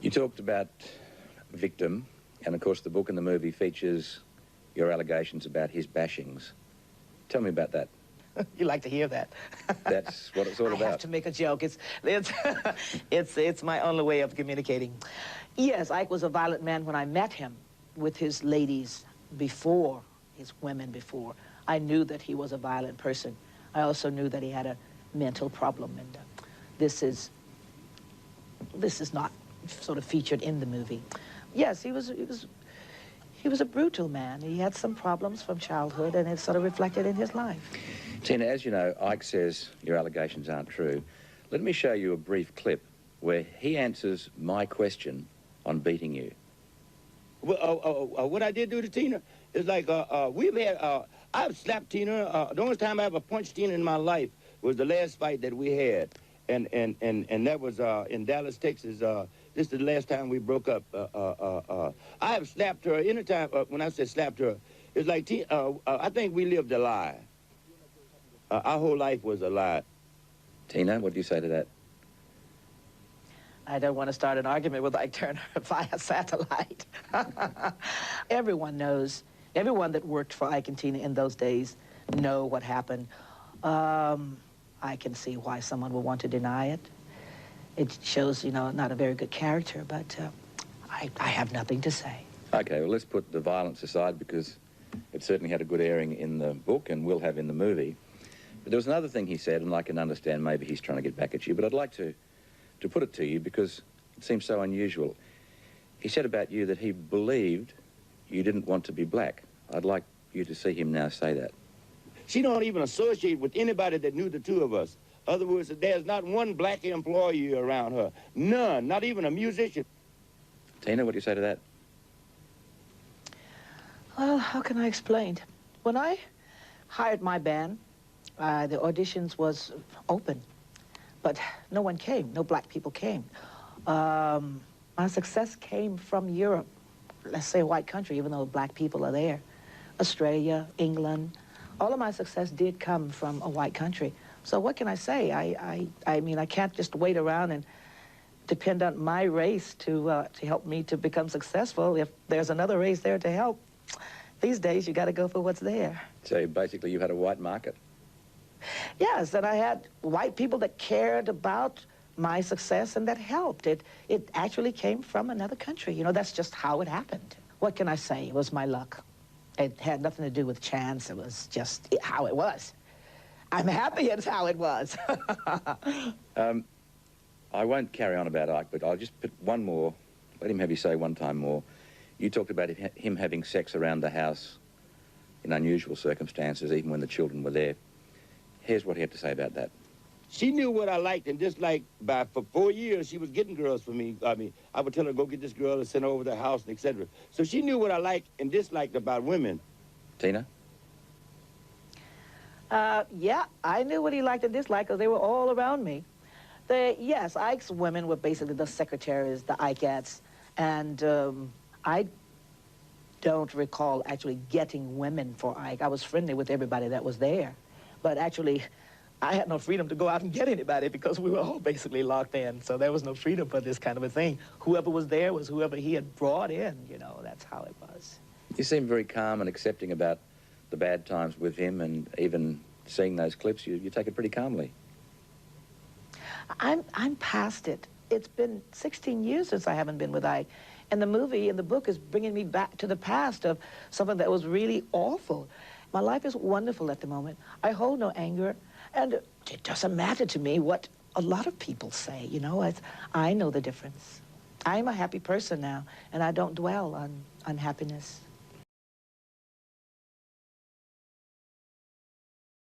You talked about victim, and of course the book and the movie features your allegations about his bashings. Tell me about that. You like to hear that. That's what it's all about. I have to make a joke. It's my only way of communicating. Yes, Ike was a violent man when I met him with his ladies before, his women before. I knew that he was a violent person. I also knew that he had a mental problem, and this is not sort of featured in the movie. Yes, he was a brutal man. He had some problems from childhood, and it sort of reflected in his life. Tina, as you know, Ike says your allegations aren't true. Let me show you a brief clip where he answers my question on beating you. Well, what I did do to Tina is like, we've had, I've slapped Tina. The only time I ever punched Tina in my life was the last fight that we had. And that was in Dallas, Texas. This is the last time we broke up. I have slapped her anytime, when I say slapped her, it's like, I think we lived a lie. Our whole life was a lie. Tina, what do you say to that? I don't want to start an argument with Ike Turner via satellite. Everyone knows, everyone that worked for Ike and Tina in those days know what happened. I can see why someone would want to deny it. It shows, you know, not a very good character, but I have nothing to say. Okay, well, let's put the violence aside because it certainly had a good airing in the book and will have in the movie. But there was another thing he said, and I can understand maybe he's trying to get back at you, but I'd like to put it to you because it seems so unusual. He said about you that he believed you didn't want to be black. I'd like you to see him now say that. She don't even associate with anybody that knew the two of us. In other words, there's not one black employee around her. None, not even a musician. Tina, what do you say to that? Well, how can I explain? When I hired my band, the auditions was open, but no one came, no black people came. My success came from Europe, let's say a white country, even though black people are there. Australia, England, all of my success did come from a white country. So what can I say? I mean, I can't just wait around and depend on my race to help me to become successful. If there's another race there to help, these days you got to go for what's there. So basically you had a white market? Yes, and I had white people that cared about my success and that helped. It actually came from another country. You know, that's just how it happened. What can I say? It was my luck. It had nothing to do with chance. It was just how it was. I'm happy it's how it was. I won't carry on about Ike, but I'll just put one more. Let him have you say one time more. You talked about him having sex around the house in unusual circumstances, even when the children were there. Here's what he had to say about that. She knew what I liked and disliked. For 4 years, she was getting girls for me. I mean, I would tell her, go get this girl and send her over to the house, and etc. So she knew what I liked and disliked about women. Tina? Yeah, I knew what he liked and disliked because they were all around me. Yes, Ike's women were basically the secretaries, the Ikeettes, and I don't recall actually getting women for Ike. I was friendly with everybody that was there, but actually I had no freedom to go out and get anybody because we were all basically locked in, so there was no freedom for this kind of a thing. Whoever was there was whoever he had brought in, you know, that's how it was. You seem very calm and accepting about the bad times with him, and even seeing those clips, you take it pretty calmly. I'm past it. It's been 16 years since I haven't been with Ike. And the movie and the book is bringing me back to the past of something that was really awful. My life is wonderful at the moment. I hold no anger, and it doesn't matter to me what a lot of people say, you know. I know the difference. I'm a happy person now, and I don't dwell on unhappiness.